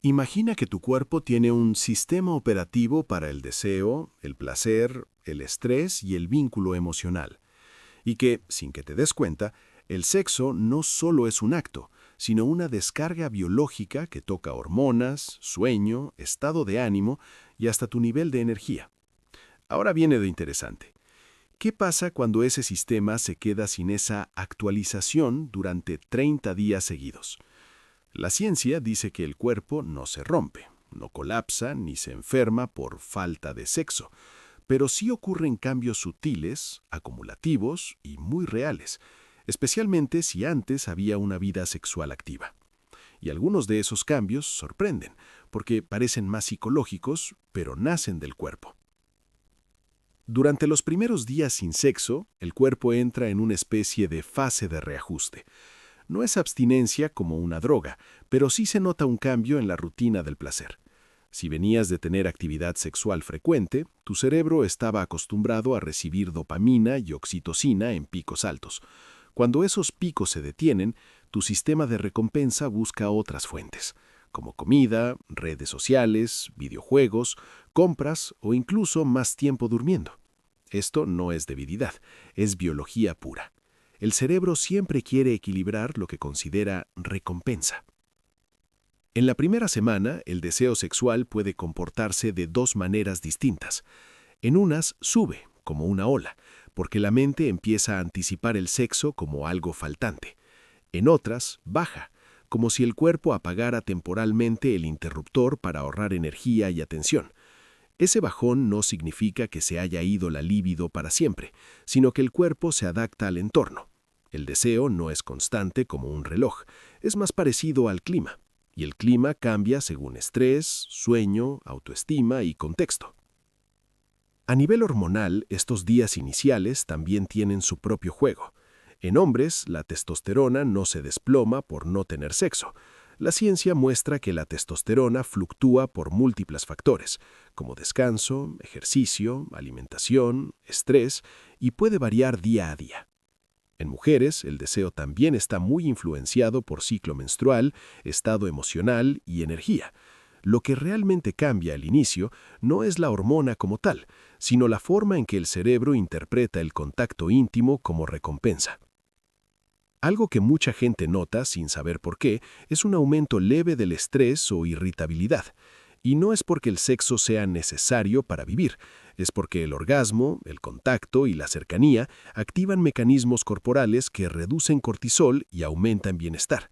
Imagina que tu cuerpo tiene un sistema operativo para el deseo, el placer, el estrés y el vínculo emocional. Y que, sin que te des cuenta, el sexo no solo es un acto, sino una descarga biológica que toca hormonas, sueño, estado de ánimo y hasta tu nivel de energía. Ahora viene lo interesante. ¿Qué pasa cuando ese sistema se queda sin esa actualización durante 30 días seguidos? La ciencia dice que el cuerpo no se rompe, no colapsa ni se enferma por falta de sexo, pero sí ocurren cambios sutiles, acumulativos y muy reales, especialmente si antes había una vida sexual activa. Y algunos de esos cambios sorprenden, porque parecen más psicológicos, pero nacen del cuerpo. Durante los primeros días sin sexo, el cuerpo entra en una especie de fase de reajuste. No es abstinencia como una droga, pero sí se nota un cambio en la rutina del placer. Si venías de tener actividad sexual frecuente, tu cerebro estaba acostumbrado a recibir dopamina y oxitocina en picos altos. Cuando esos picos se detienen, tu sistema de recompensa busca otras fuentes, como comida, redes sociales, videojuegos, compras o incluso más tiempo durmiendo. Esto no es debilidad, es biología pura. El cerebro siempre quiere equilibrar lo que considera recompensa. En la primera semana, el deseo sexual puede comportarse de dos maneras distintas. En unas sube, como una ola, porque la mente empieza a anticipar el sexo como algo faltante. En otras, baja, como si el cuerpo apagara temporalmente el interruptor para ahorrar energía y atención. Ese bajón no significa que se haya ido la libido para siempre, sino que el cuerpo se adapta al entorno. El deseo no es constante como un reloj, es más parecido al clima, y el clima cambia según estrés, sueño, autoestima y contexto. A nivel hormonal, estos días iniciales también tienen su propio juego. En hombres, la testosterona no se desploma por no tener sexo. La ciencia muestra que la testosterona fluctúa por múltiples factores, como descanso, ejercicio, alimentación, estrés, y puede variar día a día. En mujeres, el deseo también está muy influenciado por ciclo menstrual, estado emocional y energía. Lo que realmente cambia al inicio no es la hormona como tal, sino la forma en que el cerebro interpreta el contacto íntimo como recompensa. Algo que mucha gente nota, sin saber por qué, es un aumento leve del estrés o irritabilidad. Y no es porque el sexo sea necesario para vivir, es porque el orgasmo, el contacto y la cercanía activan mecanismos corporales que reducen cortisol y aumentan bienestar.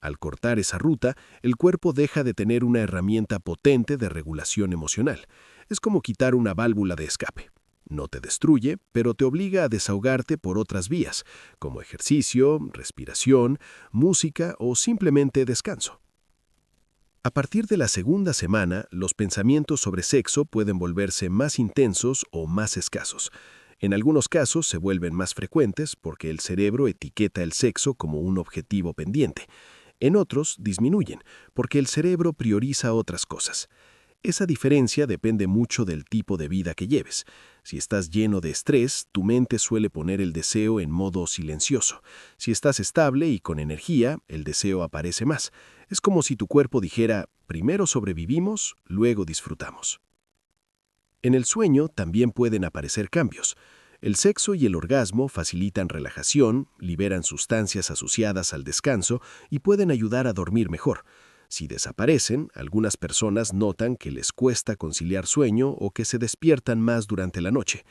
Al cortar esa ruta, el cuerpo deja de tener una herramienta potente de regulación emocional. Es como quitar una válvula de escape. No te destruye, pero te obliga a desahogarte por otras vías, como ejercicio, respiración, música o simplemente descanso. A partir de la segunda semana, los pensamientos sobre sexo pueden volverse más intensos o más escasos. En algunos casos se vuelven más frecuentes porque el cerebro etiqueta el sexo como un objetivo pendiente. En otros disminuyen porque el cerebro prioriza otras cosas. Esa diferencia depende mucho del tipo de vida que lleves. Si estás lleno de estrés, tu mente suele poner el deseo en modo silencioso. Si estás estable y con energía, el deseo aparece más. Es como si tu cuerpo dijera, primero sobrevivimos, luego disfrutamos. En el sueño también pueden aparecer cambios. El sexo y el orgasmo facilitan relajación, liberan sustancias asociadas al descanso y pueden ayudar a dormir mejor. Si desaparecen, algunas personas notan que les cuesta conciliar sueño o que se despiertan más durante la noche.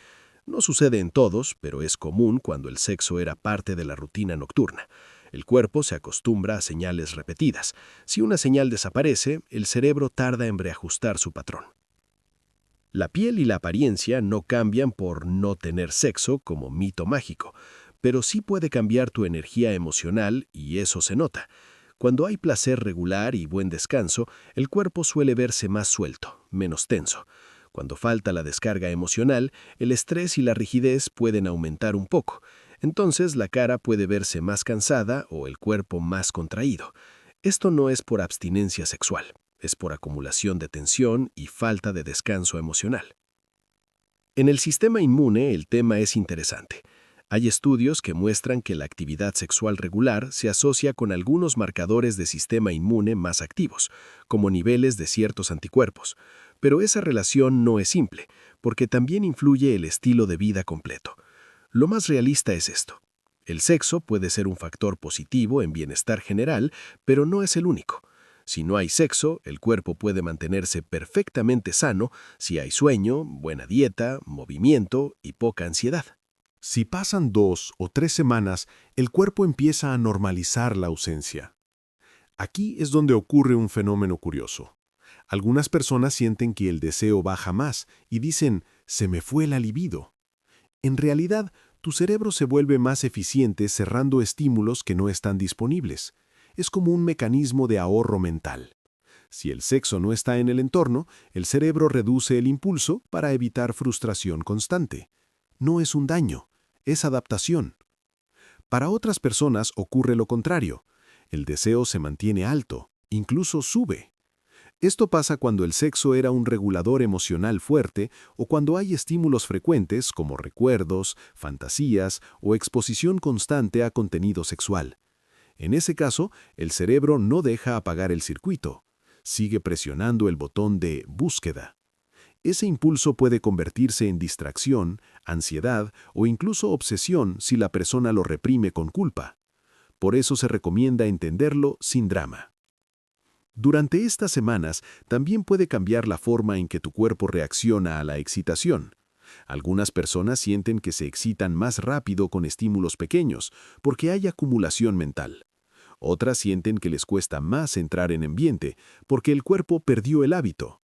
No sucede en todos, pero es común cuando el sexo era parte de la rutina nocturna. El cuerpo se acostumbra a señales repetidas. Si una señal desaparece, el cerebro tarda en reajustar su patrón. La piel y la apariencia no cambian por no tener sexo como mito mágico, pero sí puede cambiar tu energía emocional y eso se nota. Cuando hay placer regular y buen descanso, el cuerpo suele verse más suelto, menos tenso. Cuando falta la descarga emocional, el estrés y la rigidez pueden aumentar un poco. Entonces la cara puede verse más cansada o el cuerpo más contraído. Esto no es por abstinencia sexual, es por acumulación de tensión y falta de descanso emocional. En el sistema inmune el tema es interesante. Hay estudios que muestran que la actividad sexual regular se asocia con algunos marcadores de sistema inmune más activos, como niveles de ciertos anticuerpos. Pero esa relación no es simple, porque también influye el estilo de vida completo. Lo más realista es esto. El sexo puede ser un factor positivo en bienestar general, pero no es el único. Si no hay sexo, el cuerpo puede mantenerse perfectamente sano si hay sueño, buena dieta, movimiento y poca ansiedad. Si pasan 2 o 3 semanas, el cuerpo empieza a normalizar la ausencia. Aquí es donde ocurre un fenómeno curioso. Algunas personas sienten que el deseo baja más y dicen, se me fue la libido. En realidad, tu cerebro se vuelve más eficiente cerrando estímulos que no están disponibles. Es como un mecanismo de ahorro mental. Si el sexo no está en el entorno, el cerebro reduce el impulso para evitar frustración constante. No es un daño, es adaptación. Para otras personas ocurre lo contrario. El deseo se mantiene alto, incluso sube. Esto pasa cuando el sexo era un regulador emocional fuerte o cuando hay estímulos frecuentes como recuerdos, fantasías o exposición constante a contenido sexual. En ese caso, el cerebro no deja apagar el circuito. Sigue presionando el botón de búsqueda. Ese impulso puede convertirse en distracción, ansiedad o incluso obsesión si la persona lo reprime con culpa. Por eso se recomienda entenderlo sin drama. Durante estas semanas también puede cambiar la forma en que tu cuerpo reacciona a la excitación. Algunas personas sienten que se excitan más rápido con estímulos pequeños porque hay acumulación mental. Otras sienten que les cuesta más entrar en ambiente porque el cuerpo perdió el hábito.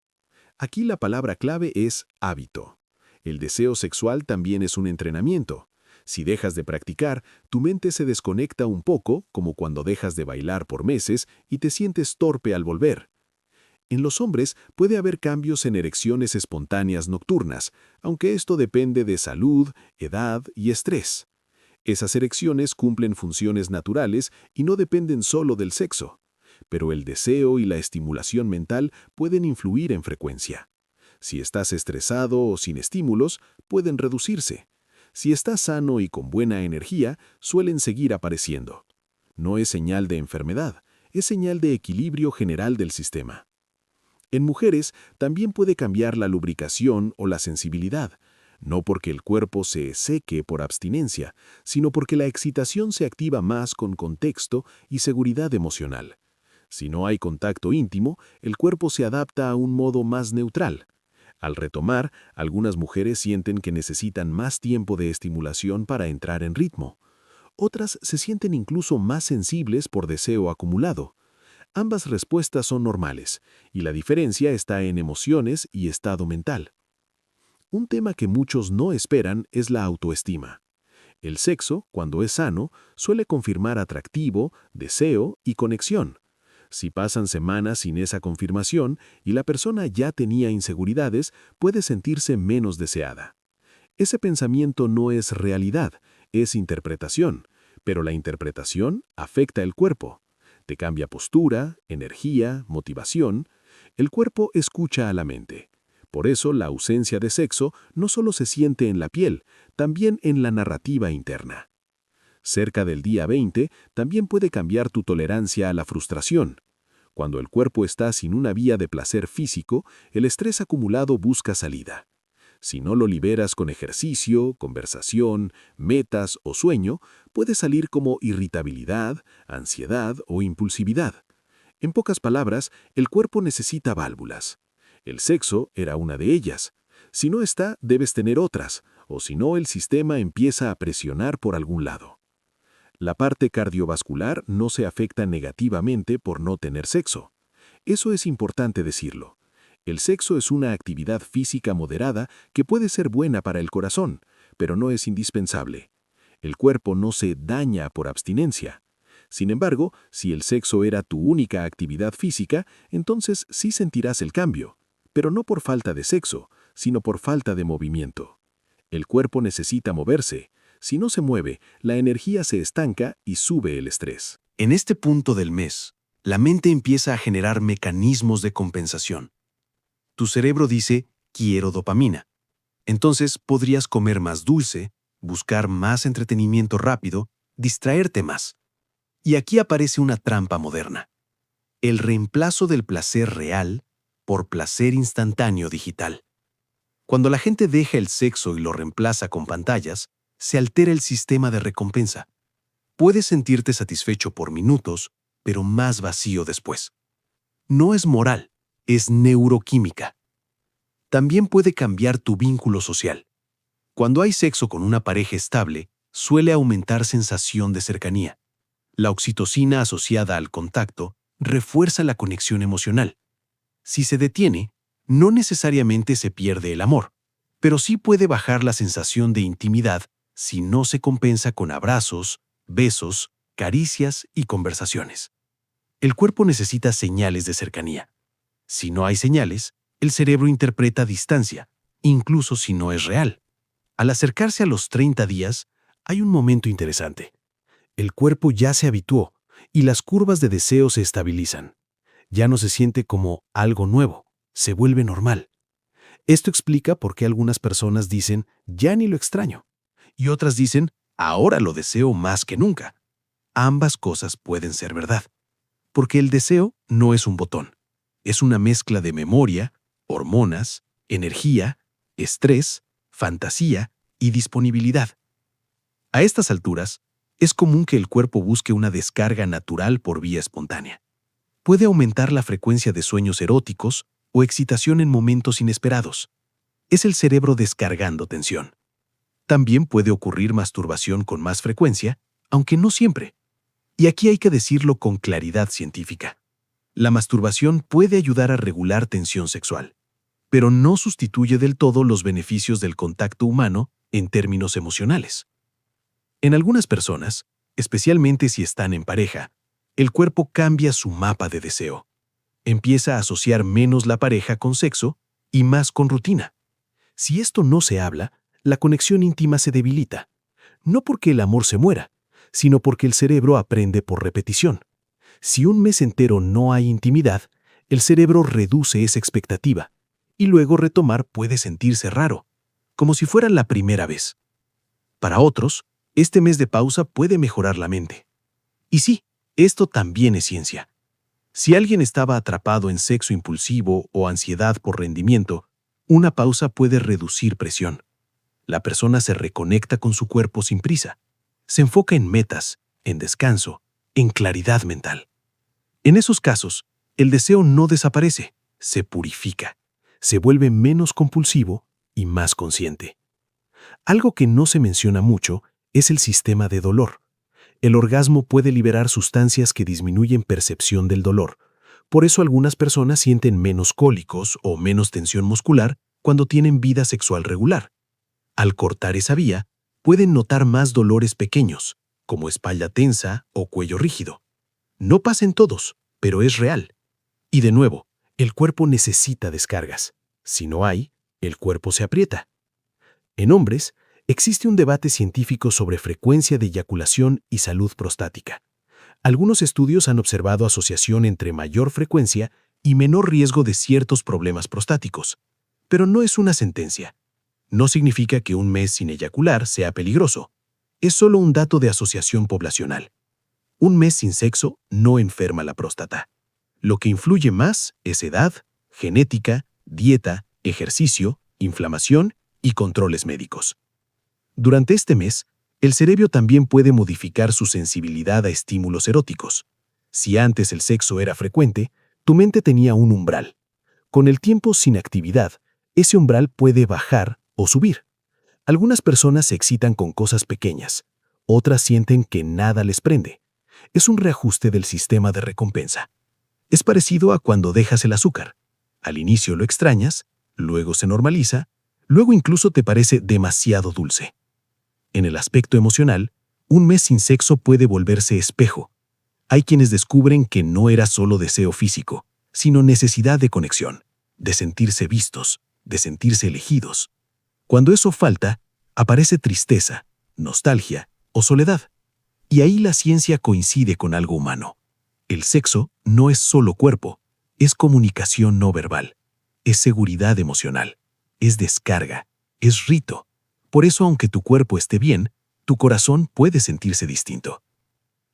Aquí la palabra clave es hábito. El deseo sexual también es un entrenamiento. Si dejas de practicar, tu mente se desconecta un poco, como cuando dejas de bailar por meses y te sientes torpe al volver. En los hombres puede haber cambios en erecciones espontáneas nocturnas, aunque esto depende de salud, edad y estrés. Esas erecciones cumplen funciones naturales y no dependen solo del sexo. Pero el deseo y la estimulación mental pueden influir en frecuencia. Si estás estresado o sin estímulos, pueden reducirse. Si estás sano y con buena energía, suelen seguir apareciendo. No es señal de enfermedad, es señal de equilibrio general del sistema. En mujeres también puede cambiar la lubricación o la sensibilidad, no porque el cuerpo se seque por abstinencia, sino porque la excitación se activa más con contexto y seguridad emocional. Si no hay contacto íntimo, el cuerpo se adapta a un modo más neutral. Al retomar, algunas mujeres sienten que necesitan más tiempo de estimulación para entrar en ritmo. Otras se sienten incluso más sensibles por deseo acumulado. Ambas respuestas son normales, y la diferencia está en emociones y estado mental. Un tema que muchos no esperan es la autoestima. El sexo, cuando es sano, suele confirmar atractivo, deseo y conexión. Si pasan semanas sin esa confirmación y la persona ya tenía inseguridades, puede sentirse menos deseada. Ese pensamiento no es realidad, es interpretación, pero la interpretación afecta el cuerpo. Te cambia postura, energía, motivación. El cuerpo escucha a la mente. Por eso la ausencia de sexo no solo se siente en la piel, también en la narrativa interna. Cerca del día 20 también puede cambiar tu tolerancia a la frustración. Cuando el cuerpo está sin una vía de placer físico, el estrés acumulado busca salida. Si no lo liberas con ejercicio, conversación, metas o sueño, puede salir como irritabilidad, ansiedad o impulsividad. En pocas palabras, el cuerpo necesita válvulas. El sexo era una de ellas. Si no está, debes tener otras, o si no, el sistema empieza a presionar por algún lado. La parte cardiovascular no se afecta negativamente por no tener sexo. Eso es importante decirlo. El sexo es una actividad física moderada que puede ser buena para el corazón, pero no es indispensable. El cuerpo no se daña por abstinencia. Sin embargo, si el sexo era tu única actividad física, entonces sí sentirás el cambio, pero no por falta de sexo, sino por falta de movimiento. El cuerpo necesita moverse. Si no se mueve, la energía se estanca y sube el estrés. En este punto del mes, la mente empieza a generar mecanismos de compensación. Tu cerebro dice, quiero dopamina. Entonces podrías comer más dulce, buscar más entretenimiento rápido, distraerte más. Y aquí aparece una trampa moderna: el reemplazo del placer real por placer instantáneo digital. Cuando la gente deja el sexo y lo reemplaza con pantallas, se altera el sistema de recompensa. Puedes sentirte satisfecho por minutos, pero más vacío después. No es moral, es neuroquímica. También puede cambiar tu vínculo social. Cuando hay sexo con una pareja estable, suele aumentar sensación de cercanía. La oxitocina asociada al contacto refuerza la conexión emocional. Si se detiene, no necesariamente se pierde el amor, pero sí puede bajar la sensación de intimidad si no se compensa con abrazos, besos, caricias y conversaciones. El cuerpo necesita señales de cercanía. Si no hay señales, el cerebro interpreta distancia, incluso si no es real. Al acercarse a los 30 días, hay un momento interesante. El cuerpo ya se habituó y las curvas de deseo se estabilizan. Ya no se siente como algo nuevo, se vuelve normal. Esto explica por qué algunas personas dicen, ya ni lo extraño, y otras dicen, ahora lo deseo más que nunca. Ambas cosas pueden ser verdad, porque el deseo no es un botón, es una mezcla de memoria, hormonas, energía, estrés, fantasía y disponibilidad. A estas alturas, es común que el cuerpo busque una descarga natural por vía espontánea. Puede aumentar la frecuencia de sueños eróticos o excitación en momentos inesperados. Es el cerebro descargando tensión. También puede ocurrir masturbación con más frecuencia, aunque no siempre. Y aquí hay que decirlo con claridad científica. La masturbación puede ayudar a regular tensión sexual, pero no sustituye del todo los beneficios del contacto humano en términos emocionales. En algunas personas, especialmente si están en pareja, el cuerpo cambia su mapa de deseo. Empieza a asociar menos la pareja con sexo y más con rutina. Si esto no se habla, la conexión íntima se debilita. No porque el amor se muera, sino porque el cerebro aprende por repetición. Si un mes entero no hay intimidad, el cerebro reduce esa expectativa, y luego retomar puede sentirse raro, como si fuera la primera vez. Para otros, este mes de pausa puede mejorar la mente. Y sí, esto también es ciencia. Si alguien estaba atrapado en sexo impulsivo o ansiedad por rendimiento, una pausa puede reducir presión. La persona se reconecta con su cuerpo sin prisa. Se enfoca en metas, en descanso, en claridad mental. En esos casos, el deseo no desaparece, se purifica, se vuelve menos compulsivo y más consciente. Algo que no se menciona mucho es el sistema de dolor. El orgasmo puede liberar sustancias que disminuyen percepción del dolor. Por eso algunas personas sienten menos cólicos o menos tensión muscular cuando tienen vida sexual regular. Al cortar esa vía, pueden notar más dolores pequeños, como espalda tensa o cuello rígido. No pasa en todos, pero es real. Y de nuevo, el cuerpo necesita descargas. Si no hay, el cuerpo se aprieta. En hombres, existe un debate científico sobre frecuencia de eyaculación y salud prostática. Algunos estudios han observado asociación entre mayor frecuencia y menor riesgo de ciertos problemas prostáticos. Pero no es una sentencia. No significa que un mes sin eyacular sea peligroso. Es solo un dato de asociación poblacional. Un mes sin sexo no enferma la próstata. Lo que influye más es edad, genética, dieta, ejercicio, inflamación y controles médicos. Durante este mes, el cerebro también puede modificar su sensibilidad a estímulos eróticos. Si antes el sexo era frecuente, tu mente tenía un umbral. Con el tiempo sin actividad, ese umbral puede bajar o subir. Algunas personas se excitan con cosas pequeñas, otras sienten que nada les prende. Es un reajuste del sistema de recompensa. Es parecido a cuando dejas el azúcar. Al inicio lo extrañas, luego se normaliza, luego incluso te parece demasiado dulce. En el aspecto emocional, un mes sin sexo puede volverse espejo. Hay quienes descubren que no era solo deseo físico, sino necesidad de conexión, de sentirse vistos, de sentirse elegidos. Cuando eso falta, aparece tristeza, nostalgia o soledad. Y ahí la ciencia coincide con algo humano. El sexo no es solo cuerpo, es comunicación no verbal, es seguridad emocional, es descarga, es rito. Por eso, aunque tu cuerpo esté bien, tu corazón puede sentirse distinto.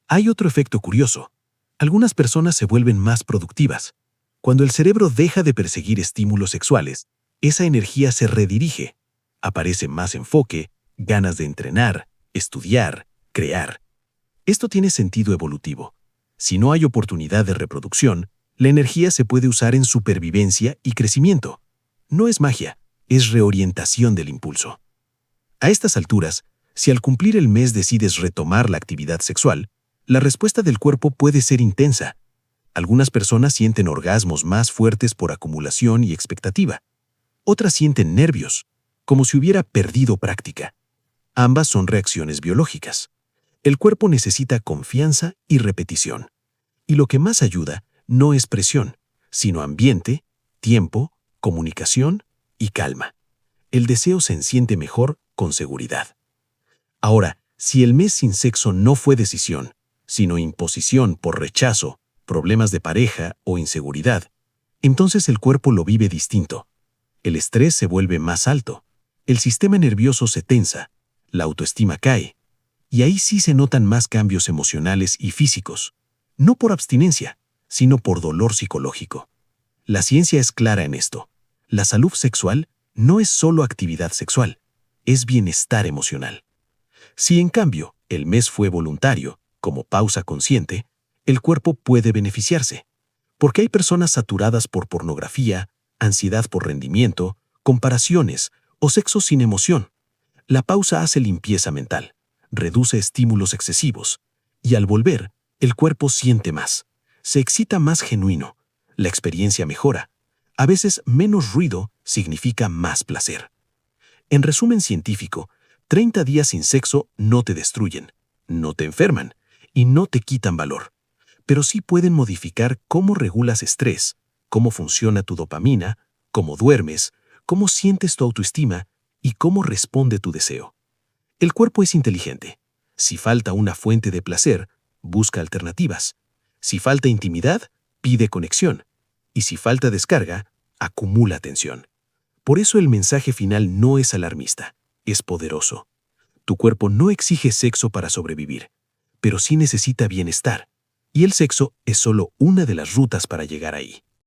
Hay otro efecto curioso. Algunas personas se vuelven más productivas. Cuando el cerebro deja de perseguir estímulos sexuales, esa energía se redirige. Aparece más enfoque, ganas de entrenar, estudiar, crear. Esto tiene sentido evolutivo. Si no hay oportunidad de reproducción, la energía se puede usar en supervivencia y crecimiento. No es magia, es reorientación del impulso. A estas alturas, si al cumplir el mes decides retomar la actividad sexual, la respuesta del cuerpo puede ser intensa. Algunas personas sienten orgasmos más fuertes por acumulación y expectativa. Otras sienten nervios, como si hubiera perdido práctica. Ambas son reacciones biológicas. El cuerpo necesita confianza y repetición. Y lo que más ayuda no es presión, sino ambiente, tiempo, comunicación y calma. El deseo se siente mejor con seguridad. Ahora, si el mes sin sexo no fue decisión, sino imposición por rechazo, problemas de pareja o inseguridad, entonces el cuerpo lo vive distinto. El estrés se vuelve más alto, el sistema nervioso se tensa, la autoestima cae, y ahí sí se notan más cambios emocionales y físicos, no por abstinencia, sino por dolor psicológico. La ciencia es clara en esto. La salud sexual no es solo actividad sexual, es bienestar emocional. Si en cambio el mes fue voluntario, como pausa consciente, el cuerpo puede beneficiarse, porque hay personas saturadas por pornografía, ansiedad por rendimiento, comparaciones o sexo sin emoción. La pausa hace limpieza mental, reduce estímulos excesivos, y al volver, el cuerpo siente más, se excita más genuino, la experiencia mejora. A veces menos ruido significa más placer. En resumen científico, 30 días sin sexo no te destruyen, no te enferman y no te quitan valor, pero sí pueden modificar cómo regulas estrés, cómo funciona tu dopamina, cómo duermes, cómo sientes tu autoestima y cómo responde tu deseo. El cuerpo es inteligente. Si falta una fuente de placer, busca alternativas. Si falta intimidad, pide conexión. Y si falta descarga, acumula tensión. Por eso el mensaje final no es alarmista, es poderoso. Tu cuerpo no exige sexo para sobrevivir, pero sí necesita bienestar. Y el sexo es solo una de las rutas para llegar ahí.